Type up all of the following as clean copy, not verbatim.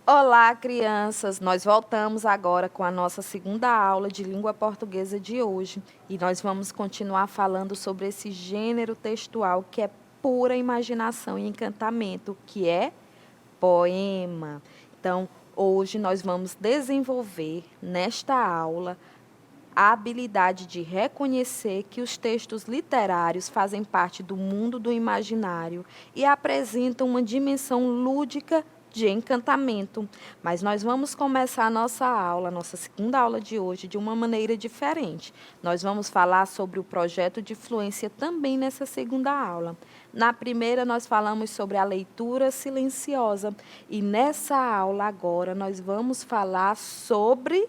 Olá, crianças! Nós voltamos agora com a nossa segunda aula de língua portuguesa de hoje e nós vamos continuar falando sobre esse gênero textual que é pura imaginação e encantamento, que é poema. Então, hoje nós vamos desenvolver nesta aula a habilidade de reconhecer que os textos literários fazem parte do mundo do imaginário e apresentam uma dimensão lúdica de encantamento. Mas nós vamos começar a nossa aula, a nossa segunda aula de hoje, de uma maneira diferente. Nós vamos falar sobre o projeto de fluência também nessa segunda aula. Na primeira, nós falamos sobre a leitura silenciosa. E nessa aula agora, nós vamos falar sobre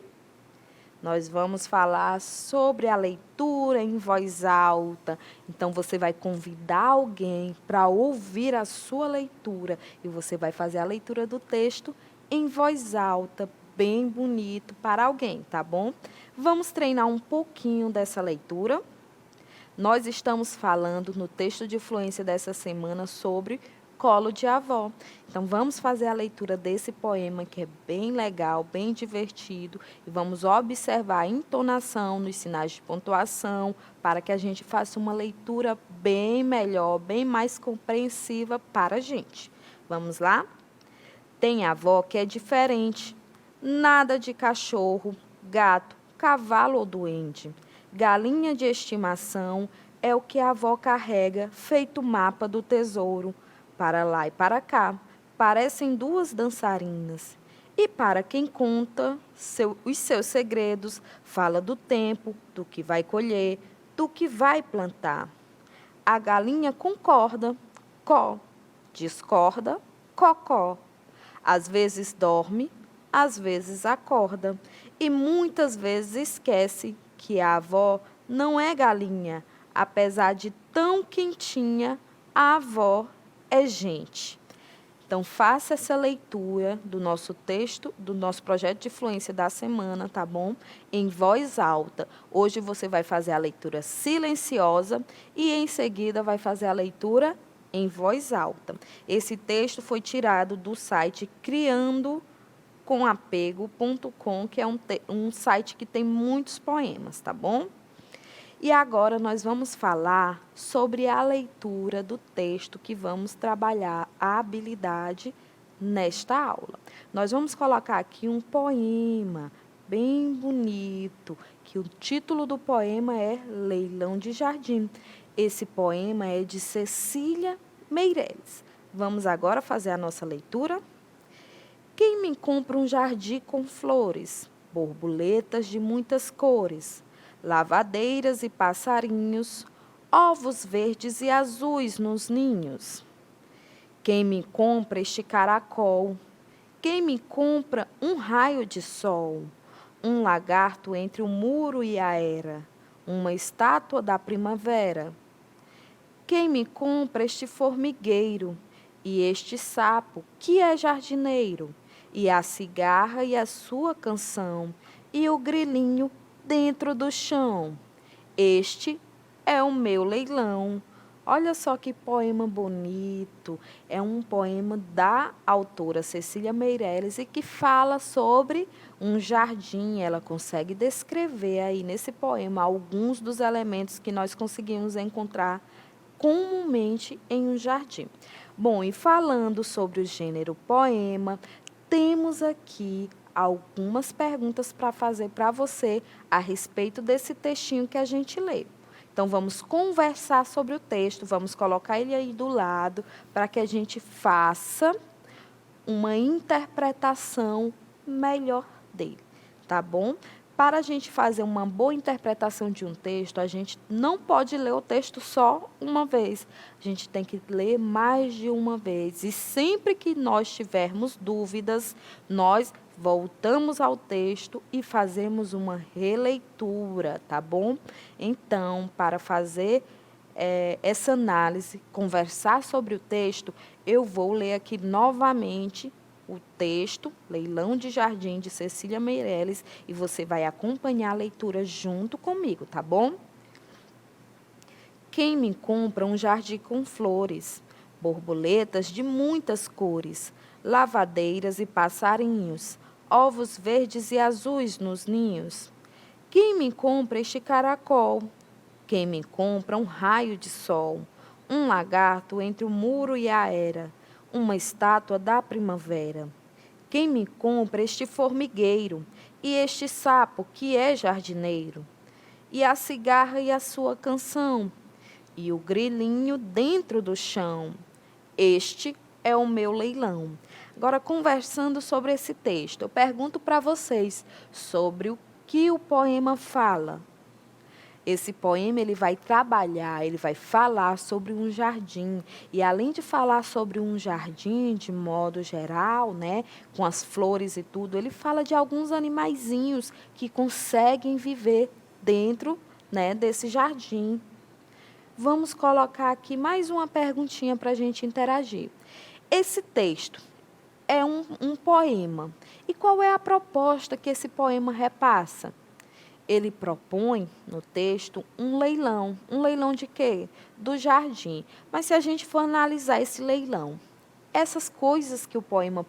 a leitura em voz alta. Então, você vai convidar alguém para ouvir a sua leitura e você vai fazer a leitura do texto em voz alta, bem bonito para alguém, tá bom? Vamos treinar um pouquinho dessa leitura. Nós estamos falando no texto de fluência dessa semana sobre Colo de Avó. Então, vamos fazer a leitura desse poema, que é bem legal, bem divertido, e vamos observar a entonação nos sinais de pontuação, para que a gente faça uma leitura bem melhor, bem mais compreensiva para a gente. Vamos lá? Tem avó que é diferente, nada de cachorro, gato, cavalo ou duende. Galinha de estimação é o que a avó carrega, feito mapa do tesouro. Para lá e para cá, parecem duas dançarinas. E para quem conta os seus segredos, fala do tempo, do que vai colher, do que vai plantar. A galinha concorda, có, discorda, cocó. Às vezes dorme, às vezes acorda e muitas vezes esquece que a avó não é galinha, apesar de tão quentinha, a avó é gente. Então, faça essa leitura do nosso texto, do nosso projeto de fluência da semana, tá bom? Em voz alta. Hoje você vai fazer a leitura silenciosa e em seguida vai fazer a leitura em voz alta. Esse texto foi tirado do site criandocomapego.com, que é um site que tem muitos poemas, tá bom? E agora nós vamos falar sobre a leitura do texto que vamos trabalhar a habilidade nesta aula. Nós vamos colocar aqui um poema bem bonito, que o título do poema é Leilão de Jardim. Esse poema é de Cecília Meirelles. Vamos agora fazer a nossa leitura? Quem me compra um jardim com flores, borboletas de muitas cores, lavadeiras e passarinhos, ovos verdes e azuis nos ninhos? Quem me compra este caracol? Quem me compra um raio de sol? Um lagarto entre o muro e a era, uma estátua da primavera? Quem me compra este formigueiro e este sapo, que é jardineiro, e a cigarra e a sua canção, e o grilinho dentro do chão? Este é o meu leilão. Olha só que poema bonito. É um poema da autora Cecília Meirelles e que fala sobre um jardim. Ela consegue descrever aí nesse poema alguns dos elementos que nós conseguimos encontrar comumente em um jardim. Bom, e falando sobre o gênero poema, temos aqui algumas perguntas para fazer para você a respeito desse textinho que a gente lê. Então, vamos conversar sobre o texto, vamos colocar ele aí do lado para que a gente faça uma interpretação melhor dele, tá bom? Para a gente fazer uma boa interpretação de um texto, a gente não pode ler o texto só uma vez. A gente tem que ler mais de uma vez. E sempre que nós tivermos dúvidas, nós voltamos ao texto e fazemos uma releitura, tá bom? Então, para fazer essa análise, conversar sobre o texto, eu vou ler aqui novamente o texto, Leilão de Jardim, de Cecília Meirelles, e você vai acompanhar a leitura junto comigo, tá bom? Quem me compra um jardim com flores, borboletas de muitas cores, lavadeiras e passarinhos, ovos verdes e azuis nos ninhos. Quem me compra este caracol? Quem me compra um raio de sol? Um lagarto entre o muro e a era, uma estátua da primavera. Quem me compra este formigueiro e este sapo que é jardineiro? E a cigarra e a sua canção, e o grilinho dentro do chão. Este é o meu leilão. Agora, conversando sobre esse texto, eu pergunto para vocês sobre o que o poema fala. Esse poema ele vai trabalhar, ele vai falar sobre um jardim. E além de falar sobre um jardim de modo geral, né, com as flores e tudo, ele fala de alguns animaizinhos que conseguem viver dentro, né, desse jardim. Vamos colocar aqui mais uma perguntinha para a gente interagir. Esse texto é um poema. E qual é a proposta que esse poema repassa? Ele propõe no texto um leilão. Um leilão de quê? Do jardim. Mas se a gente for analisar esse leilão, essas coisas que o poema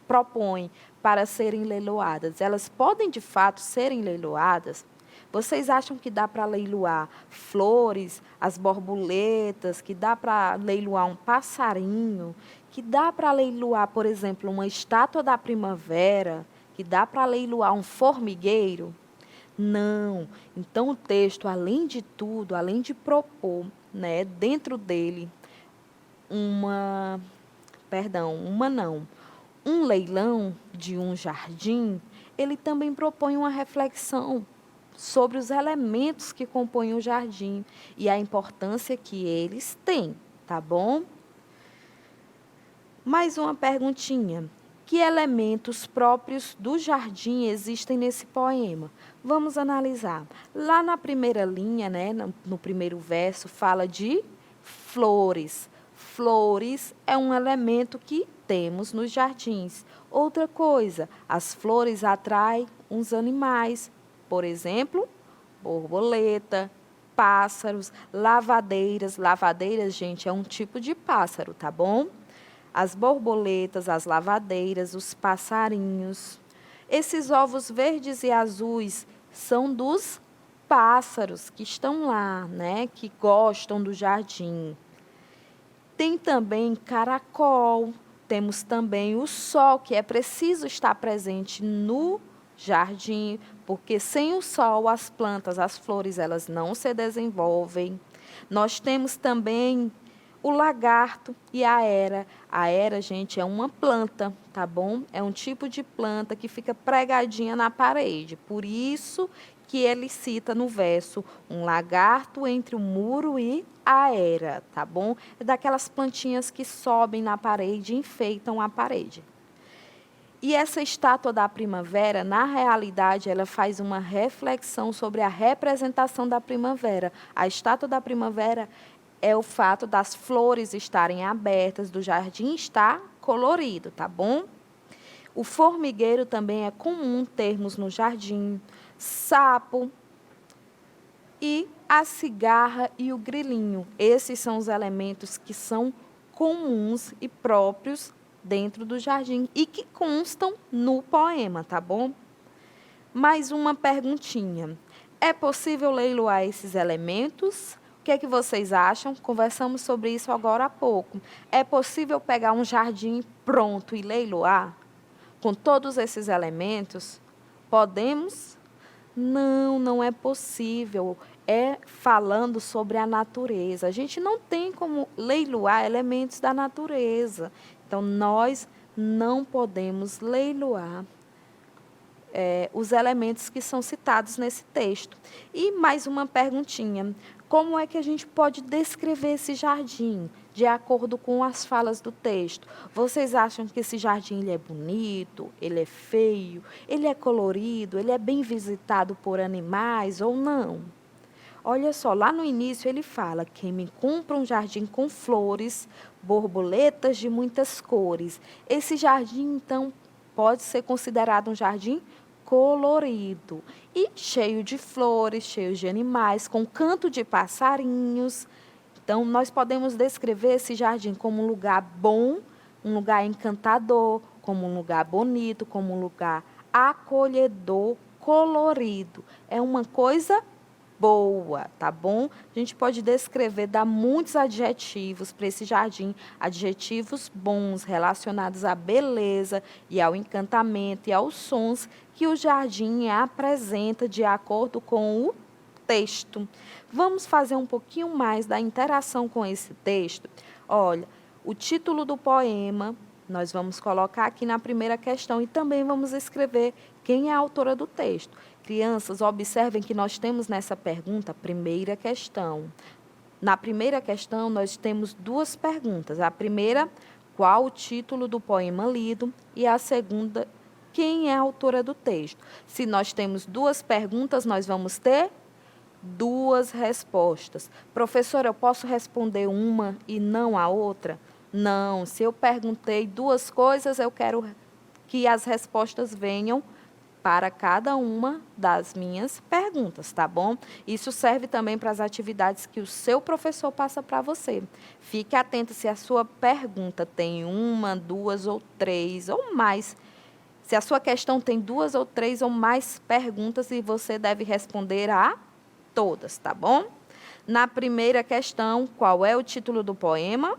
propõe para serem leiloadas, elas podem de fato serem leiloadas? Vocês acham que dá para leiloar flores, as borboletas, que dá para leiloar um passarinho, que dá para leiloar, por exemplo, uma estátua da primavera, que dá para leiloar um formigueiro? Não. Então, o texto, além de tudo, além de propor, né, dentro dele um leilão de um jardim, ele também propõe uma reflexão sobre os elementos que compõem o jardim e a importância que eles têm, tá bom? Mais uma perguntinha. Que elementos próprios do jardim existem nesse poema? Vamos analisar. Lá na primeira linha, né, no primeiro verso, fala de flores. Flores é um elemento que temos nos jardins. Outra coisa, as flores atraem uns animais, por exemplo, borboleta, pássaros, lavadeiras. Lavadeiras, gente, é um tipo de pássaro, tá bom? As borboletas, as lavadeiras, os passarinhos. Esses ovos verdes e azuis são dos pássaros que estão lá, né, que gostam do jardim. Tem também caracol, temos também o sol, que é preciso estar presente no jardim, porque sem o sol as plantas, as flores, elas não se desenvolvem. Nós temos também o lagarto e a era. A era, gente, é uma planta, tá bom? É um tipo de planta que fica pregadinha na parede. Por isso que ele cita no verso um lagarto entre o muro e a era, tá bom? É daquelas plantinhas que sobem na parede e enfeitam a parede. E essa estátua da primavera, na realidade, ela faz uma reflexão sobre a representação da primavera. A estátua da primavera é o fato das flores estarem abertas, do jardim estar colorido, tá bom? O formigueiro também é comum termos no jardim, sapo e a cigarra e o grilinho. Esses são os elementos que são comuns e próprios dentro do jardim e que constam no poema, tá bom? Mais uma perguntinha. É possível leiloar esses elementos? O que é que vocês acham? Conversamos sobre isso agora há pouco. É possível pegar um jardim pronto e leiloar? Com todos esses elementos? Podemos? Não, não é possível. É falando sobre a natureza. A gente não tem como leiloar elementos da natureza. Então, nós não podemos leiloar os elementos que são citados nesse texto. E mais uma perguntinha. Como é que a gente pode descrever esse jardim, de acordo com as falas do texto? Vocês acham que esse jardim ele é bonito, ele é feio, ele é colorido, ele é bem visitado por animais ou não? Olha só, lá no início ele fala: quem me compra um jardim com flores, borboletas de muitas cores. Esse jardim, então, pode ser considerado um jardim colorido e cheio de flores, cheio de animais, com canto de passarinhos. Então, nós podemos descrever esse jardim como um lugar bom, um lugar encantador, como um lugar bonito, como um lugar acolhedor, colorido. É uma coisa boa, tá bom? A gente pode descrever, dar muitos adjetivos para esse jardim, adjetivos bons relacionados à beleza e ao encantamento e aos sons que o jardim apresenta de acordo com o texto. Vamos fazer um pouquinho mais da interação com esse texto? Olha, o título do poema nós vamos colocar aqui na primeira questão e também vamos escrever quem é a autora do texto. Crianças, observem que nós temos nessa pergunta a primeira questão. Na primeira questão, nós temos duas perguntas. A primeira, qual o título do poema lido? E a segunda, quem é a autora do texto? Se nós temos duas perguntas, nós vamos ter duas respostas. Professora, eu posso responder uma e não a outra? Não, se eu perguntei duas coisas, eu quero que as respostas venham para cada uma das minhas perguntas, tá bom? Isso serve também para as atividades que o seu professor passa para você. Fique atento se a sua pergunta tem uma, duas ou três ou mais. Se a sua questão tem duas ou três ou mais perguntas e você deve responder a todas, tá bom? Na primeira questão, qual é o título do poema?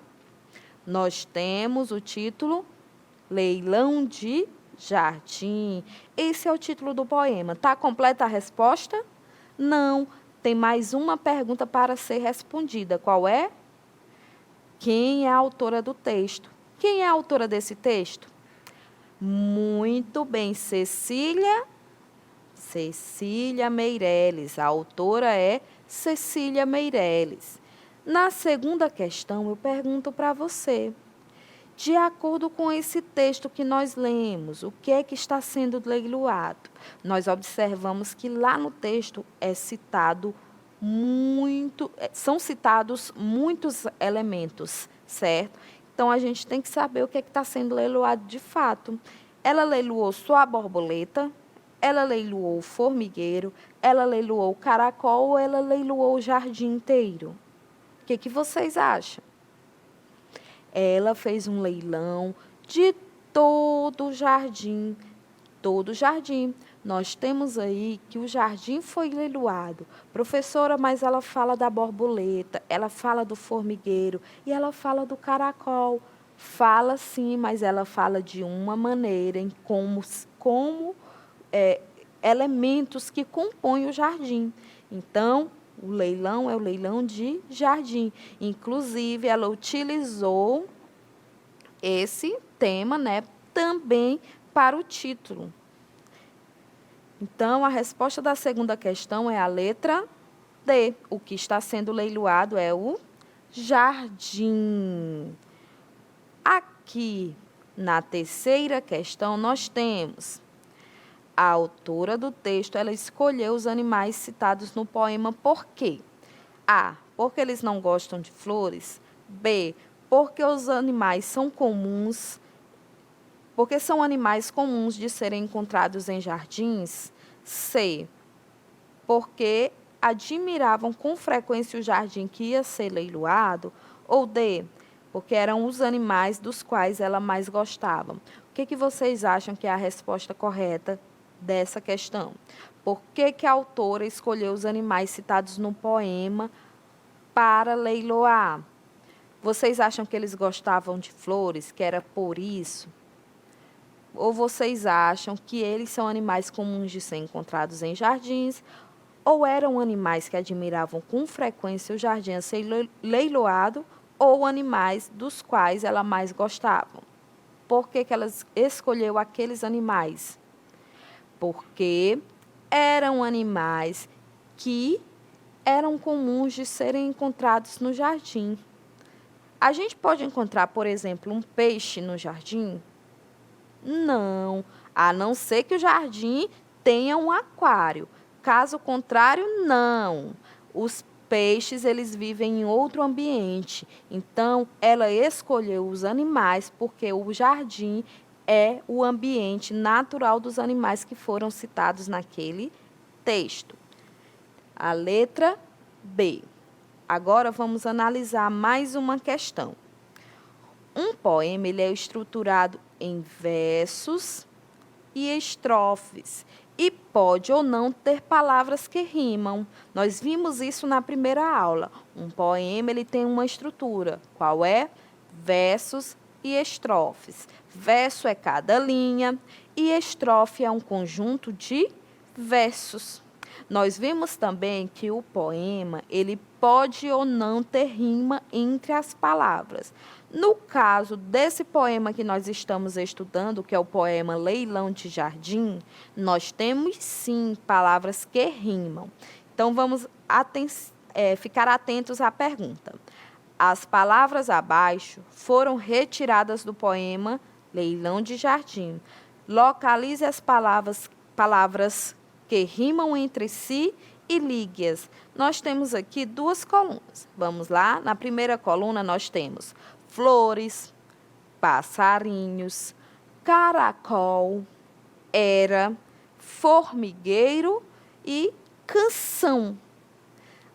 Nós temos o título Leilão de Jardim. Esse é o título do poema. Está completa a resposta? Não. Tem mais uma pergunta para ser respondida. Qual é? Quem é a autora do texto? Quem é a autora desse texto? Muito bem, Cecília Meireles. A autora é Cecília Meireles. Na segunda questão, eu pergunto para você, de acordo com esse texto que nós lemos, o que é que está sendo leiloado? Nós observamos que lá no texto são citados muitos elementos, certo? Então, a gente tem que saber o que é que está sendo leiloado de fato. Ela leiloou só a borboleta, ela leiloou o formigueiro, ela leiloou o caracol ou ela leiloou o jardim inteiro? O que vocês acham? Ela fez um leilão de todo o jardim. Todo o jardim. Nós temos aí que o jardim foi leiloado. Professora, mas ela fala da borboleta, ela fala do formigueiro e ela fala do caracol. Fala sim, mas ela fala de uma maneira em como elementos que compõem o jardim. Então, o leilão é o leilão de jardim. Inclusive, ela utilizou esse tema, né, também para o título. Então, a resposta da segunda questão é a letra D. O que está sendo leiloado é o jardim. Aqui, na terceira questão, nós temos a autora do texto, ela escolheu os animais citados no poema por quê? A, porque eles não gostam de flores. B, porque os animais são comuns, porque são animais comuns de serem encontrados em jardins. C, porque admiravam com frequência o jardim que ia ser leiloado. Ou D, porque eram os animais dos quais ela mais gostava. O que vocês acham que é a resposta correta dessa questão? Por que a autora escolheu os animais citados no poema para leiloar? Vocês acham que eles gostavam de flores, que era por isso? Ou vocês acham que eles são animais comuns de ser encontrados em jardins? Ou eram animais que admiravam com frequência o jardim a ser leiloado? Ou animais dos quais ela mais gostava? Por que ela escolheu aqueles animais? Porque eram animais que eram comuns de serem encontrados no jardim. A gente pode encontrar, por exemplo, um peixe no jardim? Não, a não ser que o jardim tenha um aquário. Caso contrário, não. Os peixes, eles vivem em outro ambiente. Então, ela escolheu os animais porque o jardim é o ambiente natural dos animais que foram citados naquele texto. A letra B. Agora vamos analisar mais uma questão. Um poema ele é estruturado em versos e estrofes e pode ou não ter palavras que rimam. Nós vimos isso na primeira aula. Um poema ele tem uma estrutura. Qual é? Versos e estrofes. Verso é cada linha e estrofe é um conjunto de versos. Nós vimos também que o poema ele pode ou não ter rima entre as palavras. No caso desse poema que nós estamos estudando, que é o poema Leilão de Jardim, nós temos sim palavras que rimam. Então vamos ficar atentos à pergunta. As palavras abaixo foram retiradas do poema Leilão de Jardim. Localize as palavras que rimam entre si e ligue-as. Nós temos aqui duas colunas. Vamos lá? Na primeira coluna nós temos flores, passarinhos, caracol, era, formigueiro e canção.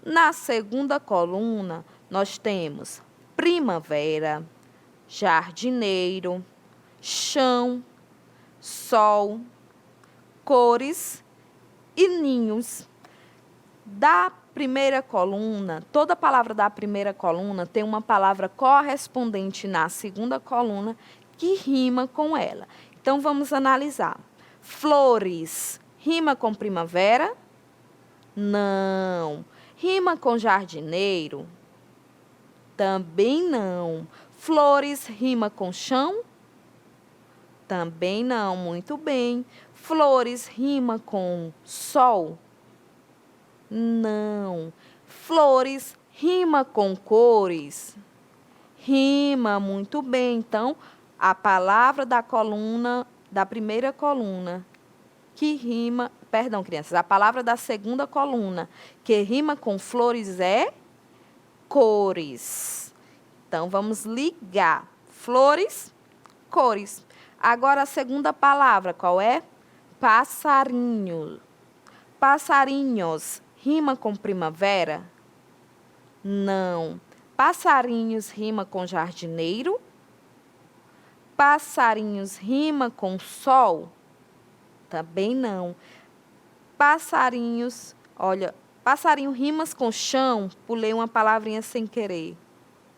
Na segunda coluna, nós temos primavera, jardineiro, chão, sol, cores e ninhos. Da primeira coluna, toda palavra da primeira coluna tem uma palavra correspondente na segunda coluna que rima com ela. Então, vamos analisar. Flores, rima com primavera? Não. Rima com jardineiro? Também não. Flores, rima com chão? Também não. Muito bem. Flores, rima com sol? Não. Flores, rima com cores? Rima, muito bem. Então, a palavra da coluna, da primeira coluna, que rima, perdão, crianças, a palavra da segunda coluna, que rima com flores é cores. Então, vamos ligar. Flores, cores. Agora, a segunda palavra, qual é? Passarinho. Passarinhos, rima com primavera? Não. Passarinhos rima com jardineiro? Passarinhos rima com sol? Também não. Passarinhos, olha, passarinho rimas com chão? Pulei uma palavrinha sem querer.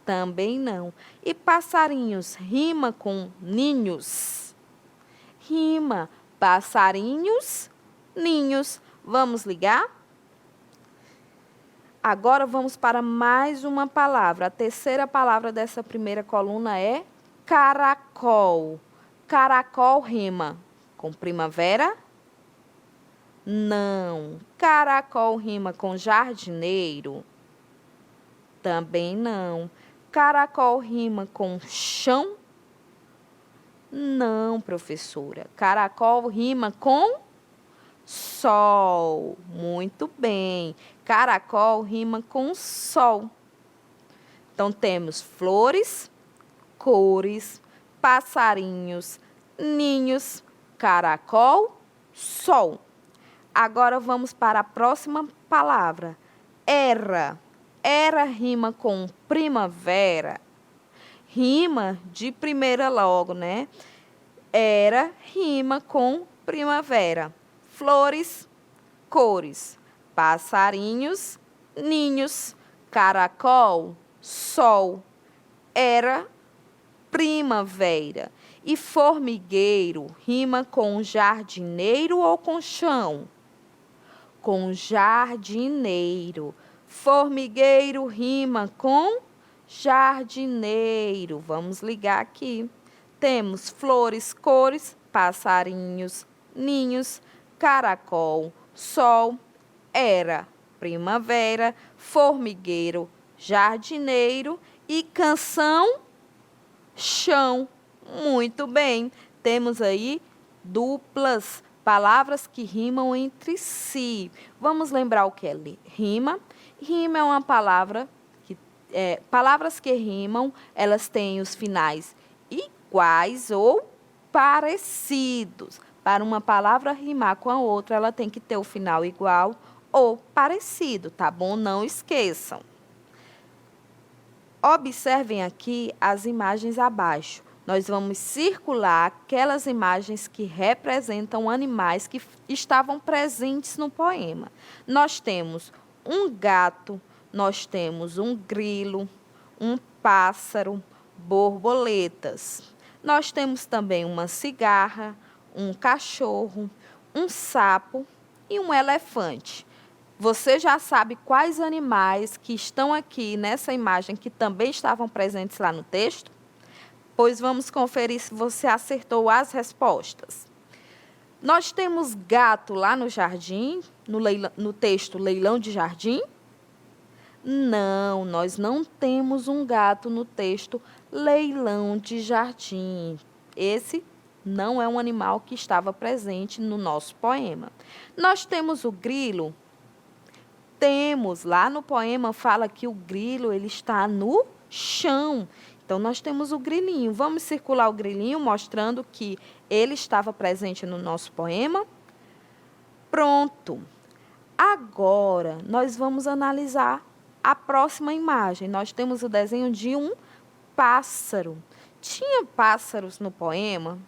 Também não. E passarinhos rima com ninhos? Rima. Passarinhos, ninhos. Vamos ligar? Agora vamos para mais uma palavra. A terceira palavra dessa primeira coluna é caracol. Caracol rima com primavera? Não. Caracol rima com jardineiro? Também não. Caracol rima com chão? Não, professora. Caracol rima com sol. Muito bem. Caracol rima com sol. Então, temos flores, cores, passarinhos, ninhos, caracol, sol. Agora, vamos para a próxima palavra. Era. Era rima com primavera. Rima de primeira logo, né? Era rima com primavera. Flores, cores, passarinhos, ninhos, caracol, sol. Era primavera. E formigueiro rima com jardineiro ou com chão? Com jardineiro. Formigueiro rima com jardineiro. Vamos ligar aqui. Temos flores, cores, passarinhos, ninhos, caracol, sol, era, primavera, formigueiro, jardineiro e canção, chão. Muito bem. Temos aí duplas, palavras que rimam entre si. Vamos lembrar o que é rima? Rima é uma palavra que palavras que rimam, elas têm os finais iguais ou parecidos. Para uma palavra rimar com a outra, ela tem que ter o final igual ou parecido, tá bom? Não esqueçam. Observem aqui as imagens abaixo. Nós vamos circular aquelas imagens que representam animais que estavam presentes no poema. Nós temos um gato, nós temos um grilo, um pássaro, borboletas. Nós temos também uma cigarra, um cachorro, um sapo e um elefante. Você já sabe quais animais que estão aqui nessa imagem que também estavam presentes lá no texto? Pois vamos conferir se você acertou as respostas. Nós temos gato lá no jardim, no texto Leilão de Jardim? Não, nós não temos um gato no texto Leilão de Jardim. Esse não é um animal que estava presente no nosso poema. Nós temos o grilo? Temos, lá no poema fala que o grilo ele está no chão. Então, nós temos o grilinho. Vamos circular o grilinho, mostrando que ele estava presente no nosso poema. Pronto. Agora, nós vamos analisar a próxima imagem. Nós temos o desenho de um pássaro. Tinha pássaros no poema?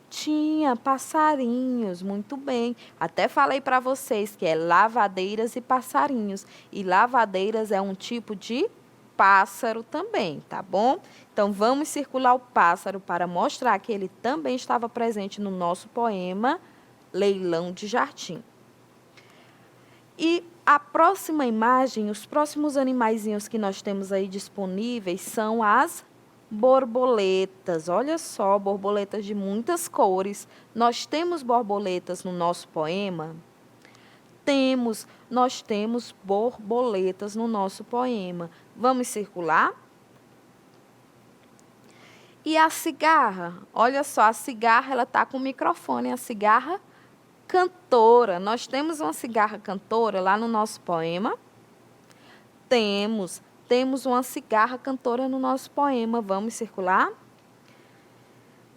Tinha passarinhos, muito bem. Até falei para vocês que é lavadeiras e passarinhos. E lavadeiras é um tipo de pássaro também, tá bom? Então, vamos circular o pássaro para mostrar que ele também estava presente no nosso poema Leilão de Jardim. E a próxima imagem, os próximos animaizinhos que nós temos aí disponíveis são as borboletas. Olha só, borboletas de muitas cores. Nós temos borboletas no nosso poema? Nós temos borboletas no nosso poema. Vamos circular? E a cigarra? Olha só, a cigarra ela está com o microfone, a cigarra cantora. Nós temos uma cigarra cantora lá no nosso poema? Temos uma cigarra cantora no nosso poema. Vamos circular?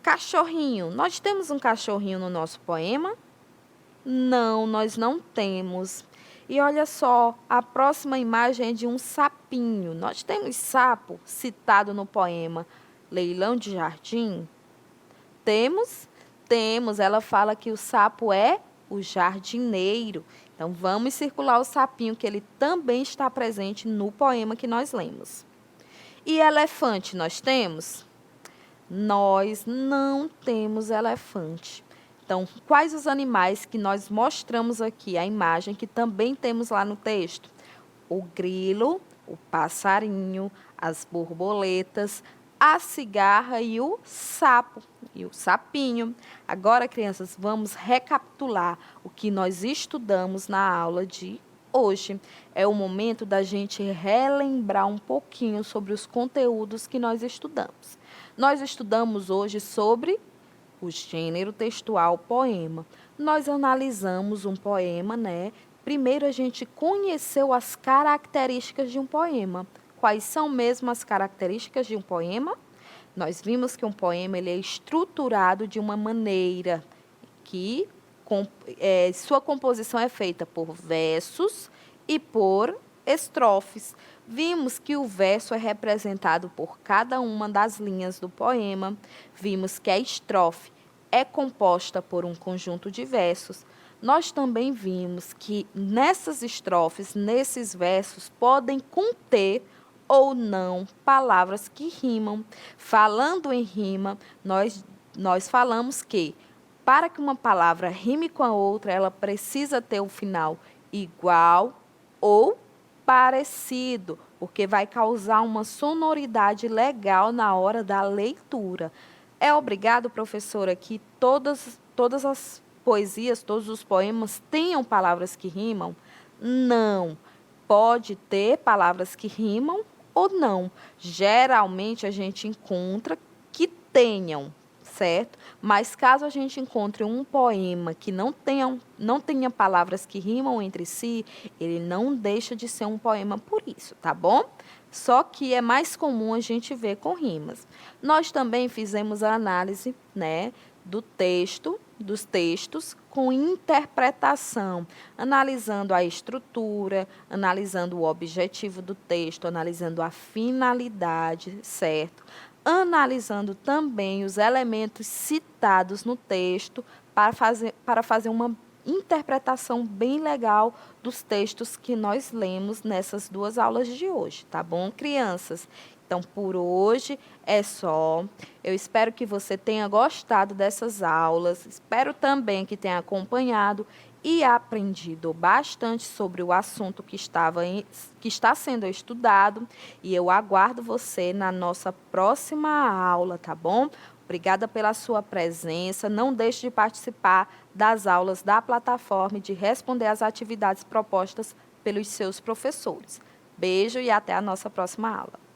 Cachorrinho. Nós temos um cachorrinho no nosso poema? Não, nós não temos. E olha só, a próxima imagem é de um sapinho. Nós temos sapo citado no poema Leilão de Jardim? Temos? Temos. Ela fala que o sapo é o jardineiro. Então, vamos circular o sapinho, que ele também está presente no poema que nós lemos. E elefante nós temos? Nós não temos elefante. Então, quais os animais que nós mostramos aqui, a imagem que também temos lá no texto? O grilo, o passarinho, as borboletas, a cigarra e o sapo, e o sapinho. Agora, crianças, vamos recapitular o que nós estudamos na aula de hoje. É o momento da gente relembrar um pouquinho sobre os conteúdos que nós estudamos. Nós estudamos hoje sobre o gênero textual poema. Nós analisamos um poema, né? Primeiro a gente conheceu as características de um poema. Quais são mesmo as características de um poema? Nós vimos que um poema ele é estruturado de uma maneira que sua composição é feita por versos e por estrofes. Vimos que o verso é representado por cada uma das linhas do poema. Vimos que a estrofe é composta por um conjunto de versos. Nós também vimos que nessas estrofes, nesses versos, podem conter ou não palavras que rimam. Falando em rima, nós falamos que para que uma palavra rime com a outra, ela precisa ter o final igual ou parecido, porque vai causar uma sonoridade legal na hora da leitura. É obrigado, professora, que todas as poesias, todos os poemas tenham palavras que rimam? Não. Pode ter palavras que rimam ou não. Geralmente a gente encontra que tenham, certo? Mas caso a gente encontre um poema que não tenha palavras que rimam entre si, ele não deixa de ser um poema por isso, tá bom? Só que é mais comum a gente ver com rimas. Nós também fizemos a análise, né, do texto dos textos com interpretação, analisando a estrutura, analisando o objetivo do texto, analisando a finalidade, certo? Analisando também os elementos citados no texto para fazer uma interpretação bem legal dos textos que nós lemos nessas 2 aulas de hoje, tá bom, crianças? Então, por hoje é só. Eu espero que você tenha gostado dessas aulas, espero também que tenha acompanhado e aprendido bastante sobre o assunto que está sendo estudado. E eu aguardo você na nossa próxima aula, tá bom? Obrigada pela sua presença. Não deixe de participar das aulas da plataforma e de responder às atividades propostas pelos seus professores. Beijo e até a nossa próxima aula.